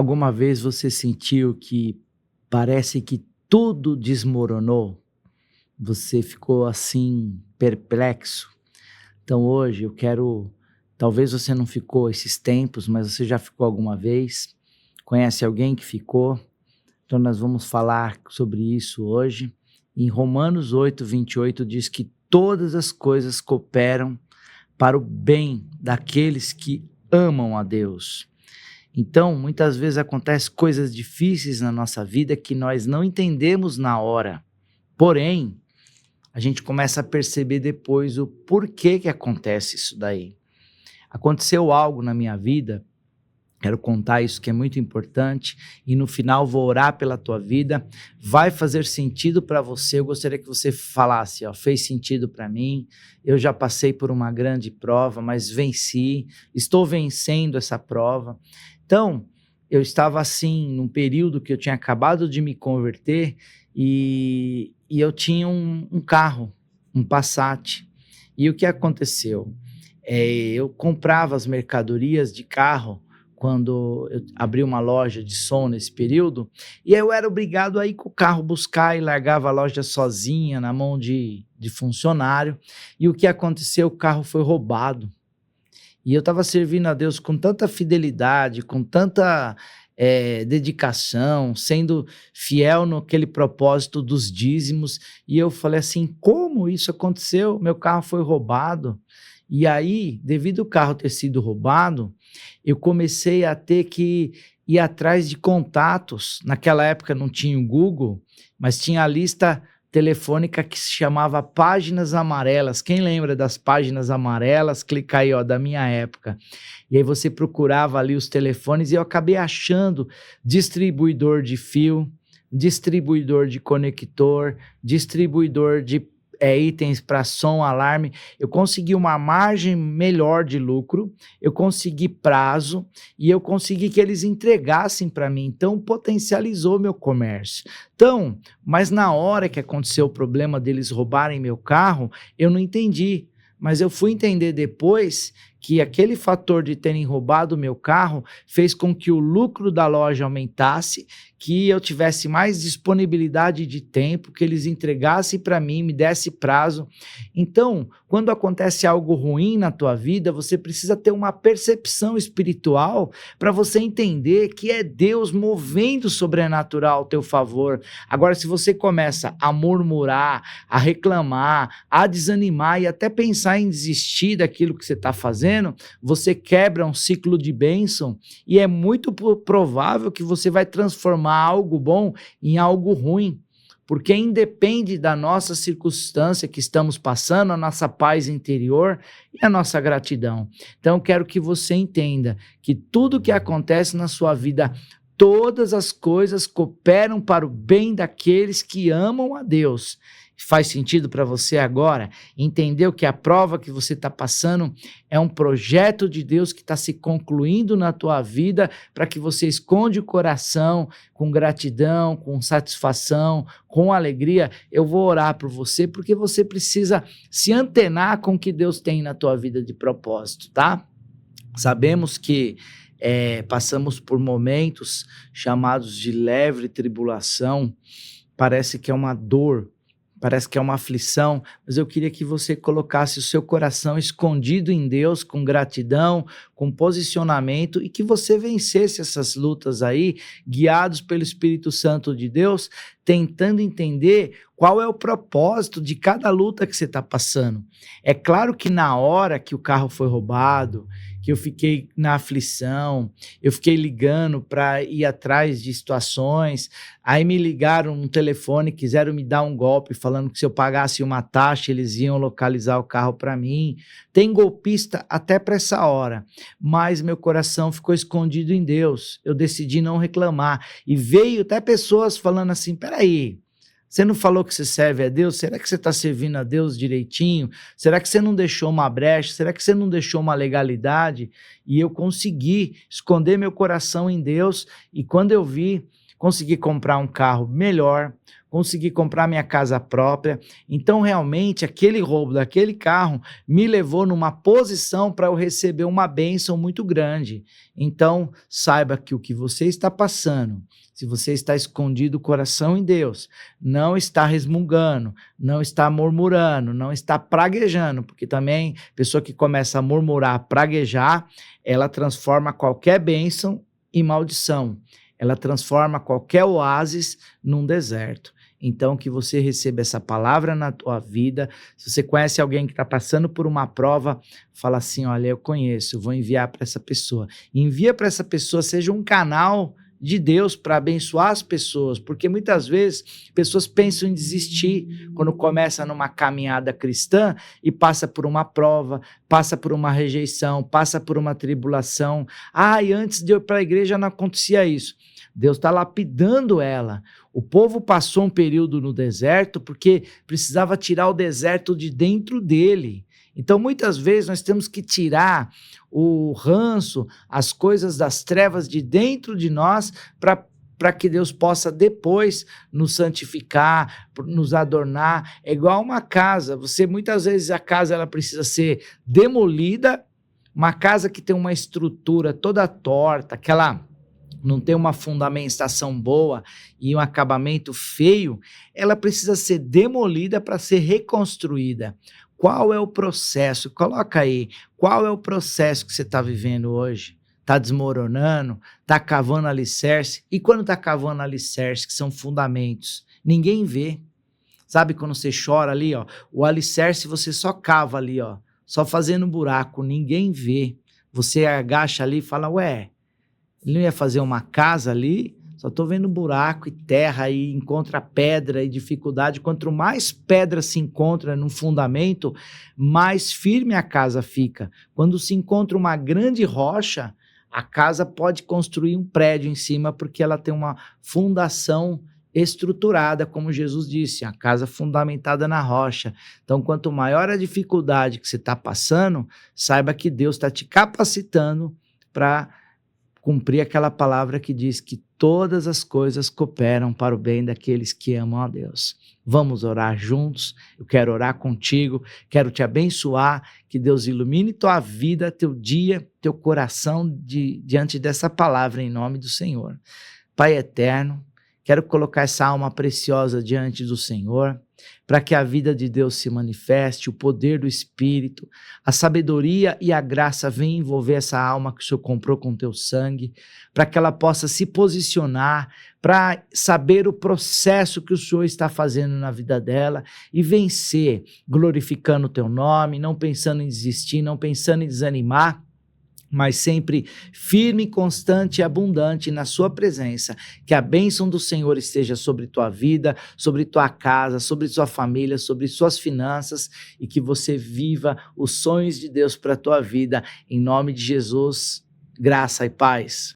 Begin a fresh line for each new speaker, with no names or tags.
Alguma vez você sentiu que parece que tudo desmoronou? Você ficou assim perplexo? Então hoje eu quero, talvez você não ficou esses tempos, mas você já ficou alguma vez? Conhece alguém que ficou? Então nós vamos falar sobre isso hoje. Em Romanos 8:28 diz que todas as coisas cooperam para o bem daqueles que amam a Deus. Então, muitas vezes acontecem coisas difíceis na nossa vida que nós não entendemos na hora. Porém, a gente começa a perceber depois o porquê que acontece isso daí. Aconteceu algo na minha vida, quero contar isso que é muito importante, e no final vou orar pela tua vida. Vai fazer sentido para você. Eu gostaria que você falasse, ó, fez sentido para mim. Eu já passei por uma grande prova, mas venci. Estou vencendo essa prova. Então, eu estava assim, num período que eu tinha acabado de me converter e eu tinha um carro, um Passat. E o que aconteceu? Eu comprava as mercadorias de carro quando eu abri uma loja de som nesse período, e eu era obrigado a ir com o carro buscar e largava a loja sozinha na mão de funcionário. E o que aconteceu? O carro foi roubado. E eu estava servindo a Deus com tanta fidelidade, com tanta dedicação, sendo fiel naquele propósito dos dízimos. E eu falei assim: como isso aconteceu? Meu carro foi roubado. E aí, devido ao carro ter sido roubado, eu comecei a ter que ir atrás de contatos. Naquela época não tinha o Google, mas tinha a lista telefônica que se chamava Páginas Amarelas. Quem lembra das Páginas Amarelas? Clica aí, ó, da minha época. E aí você procurava ali os telefones e eu acabei achando distribuidor de fio, distribuidor de conector, distribuidor de itens para som, alarme. Eu consegui uma margem melhor de lucro, eu consegui prazo e eu consegui que eles entregassem para mim. Então, potencializou meu comércio. Então, mas na hora que aconteceu o problema deles roubarem meu carro, eu não entendi. Mas eu fui entender depois que aquele fator de terem roubado o meu carro fez com que o lucro da loja aumentasse, que eu tivesse mais disponibilidade de tempo, que eles entregassem para mim, me desse prazo. Então, quando acontece algo ruim na tua vida, você precisa ter uma percepção espiritual para você entender que é Deus movendo o sobrenatural ao teu favor. Agora, se você começa a murmurar, a reclamar, a desanimar e até pensar em desistir daquilo que você está fazendo, você quebra um ciclo de bênção e é muito provável que você vai transformar algo bom em algo ruim, porque independe da nossa circunstância que estamos passando, a nossa paz interior e a nossa gratidão. Então, eu quero que você entenda que tudo que acontece na sua vida, todas as coisas cooperam para o bem daqueles que amam a Deus. Faz sentido para você agora? Entendeu que a prova que você está passando é um projeto de Deus que está se concluindo na tua vida para que você esconde o coração com gratidão, com satisfação, com alegria? Eu vou orar por você porque você precisa se antenar com o que Deus tem na tua vida de propósito, tá? Sabemos que passamos por momentos chamados de leve tribulação, parece que é uma dor, parece que é uma aflição, mas eu queria que você colocasse o seu coração escondido em Deus, com gratidão, com posicionamento, e que você vencesse essas lutas aí, guiados pelo Espírito Santo de Deus, tentando entender qual é o propósito de cada luta que você está passando. É claro que na hora que o carro foi roubado, que eu fiquei na aflição, eu fiquei ligando para ir atrás de situações, aí me ligaram no telefone, quiseram me dar um golpe, falando que se eu pagasse uma taxa, eles iam localizar o carro para mim. Tem golpista até para essa hora, mas meu coração ficou escondido em Deus. Eu decidi não reclamar, e veio até pessoas falando assim: peraí, você não falou que você serve a Deus? Será que você está servindo a Deus direitinho? Será que você não deixou uma brecha? Será que você não deixou uma legalidade? E eu consegui esconder meu coração em Deus, e quando eu vi, consegui comprar um carro melhor, consegui comprar minha casa própria. Então, realmente, aquele roubo daquele carro me levou numa posição para eu receber uma bênção muito grande. Então, saiba que o que você está passando, se você está escondido o coração em Deus, não está resmungando, não está murmurando, não está praguejando, porque também pessoa que começa a murmurar, praguejar, ela transforma qualquer bênção em maldição. Ela transforma qualquer oásis num deserto. Então, que você receba essa palavra na tua vida. Se você conhece alguém que está passando por uma prova, fala assim, olha, eu conheço, eu vou enviar para essa pessoa. Envia para essa pessoa, seja um canal de Deus para abençoar as pessoas, porque muitas vezes pessoas pensam em desistir quando começa numa caminhada cristã e passa por uma prova, passa por uma rejeição, passa por uma tribulação. E antes de eu ir para a igreja não acontecia isso. Deus está lapidando ela. O povo passou um período no deserto porque precisava tirar o deserto de dentro dele. Então, muitas vezes, nós temos que tirar o ranço, as coisas das trevas de dentro de nós para que Deus possa depois nos santificar, nos adornar. É igual uma casa. Muitas vezes, a casa ela precisa ser demolida. Uma casa que tem uma estrutura toda torta, aquela não tem uma fundamentação boa e um acabamento feio, ela precisa ser demolida para ser reconstruída. Qual é o processo? Coloca aí, qual é o processo que você está vivendo hoje? Está desmoronando? Está cavando alicerce? E quando está cavando alicerce, que são fundamentos, ninguém vê. Sabe quando você chora ali, ó, o alicerce você só cava ali, ó, só fazendo buraco, ninguém vê. Você agacha ali e fala, ué, ele não ia fazer uma casa ali? Só estou vendo buraco e terra e encontra pedra e dificuldade. Quanto mais pedra se encontra no fundamento, mais firme a casa fica. Quando se encontra uma grande rocha, a casa pode construir um prédio em cima porque ela tem uma fundação estruturada, como Jesus disse, a casa fundamentada na rocha. Então, quanto maior a dificuldade que você está passando, saiba que Deus está te capacitando para cumprir aquela palavra que diz que todas as coisas cooperam para o bem daqueles que amam a Deus. Vamos orar juntos, eu quero orar contigo, quero te abençoar, que Deus ilumine tua vida, teu dia, teu coração diante dessa palavra em nome do Senhor. Pai eterno, quero colocar essa alma preciosa diante do Senhor, para que a vida de Deus se manifeste, o poder do Espírito, a sabedoria e a graça venham envolver essa alma que o Senhor comprou com teu sangue, para que ela possa se posicionar, para saber o processo que o Senhor está fazendo na vida dela e vencer, glorificando o teu nome, não pensando em desistir, não pensando em desanimar, mas sempre firme, constante e abundante na sua presença. Que a bênção do Senhor esteja sobre tua vida, sobre tua casa, sobre sua família, sobre suas finanças e que você viva os sonhos de Deus para a tua vida. Em nome de Jesus, graça e paz.